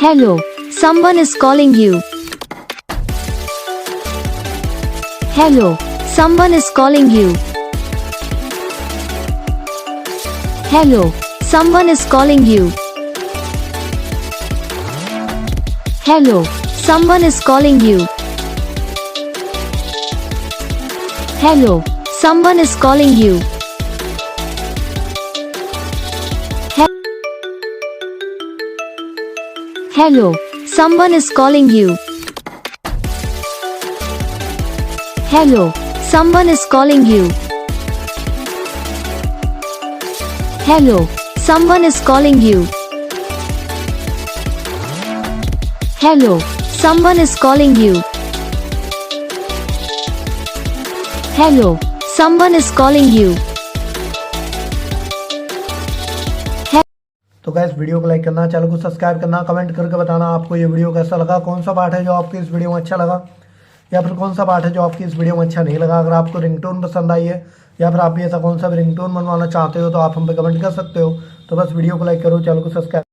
Hello, someone is calling you. Hello, someone is calling you. Hello, someone is calling you. Hello, someone is calling you. Hello, someone is calling you. Hello, someone is calling you. Hello, someone is calling you. Hello, someone is calling you. Hello, someone is calling you. Hello, someone is calling you. तो guys video को like करना, channel को subscribe करना, comment करके बताना आपको ये video कैसा लगा, कौन सा पार्ट है जो आपको इस वीडियो में अच्छा लगा या फिर कौन सा पार्ट है जो आपकी इस वीडियो में अच्छा नहीं लगा। अगर आपको रिंगटोन पसंद आई है या फिर आप भी ऐसा कौन सा भी रिंगटोन बनवाना चाहते हो तो आप हम पे कमेंट कर सकते हो। तो बस वीडियो को लाइक करो, चैनल को सब्सक्राइब